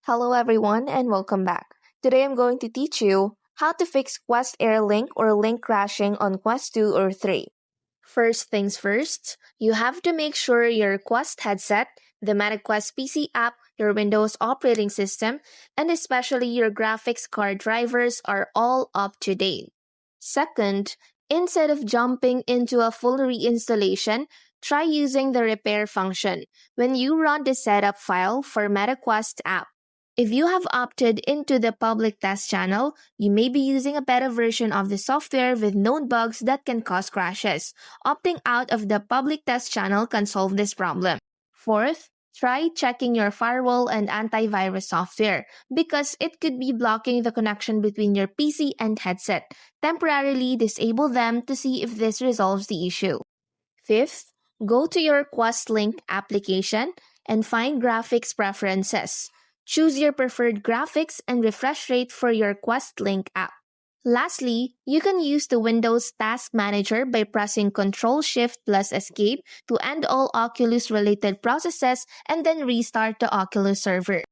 Hello everyone and welcome back. Today I'm going to teach you how to fix Quest Air Link or link crashing on Quest 2 or 3. First things first, you have to make sure your Quest headset, the MetaQuest PC app, your Windows operating system, and especially your graphics card drivers are all up to date. Second, instead of jumping into a full reinstallation, try using the repair function when you run the setup file for MetaQuest app. If you have opted into the public test channel, you may be using a beta version of the software with known bugs that can cause crashes. Opting out of the public test channel can solve this problem. Fourth, try checking your firewall and antivirus software because it could be blocking the connection between your PC and headset. Temporarily disable them to see if this resolves the issue. Fifth, go to your Quest Link application and find Graphics Preferences. Choose your preferred graphics and refresh rate for your Quest Link app. Lastly, you can use the Windows Task Manager by pressing Ctrl+Shift+Escape to end all Oculus-related processes and then restart the Oculus server.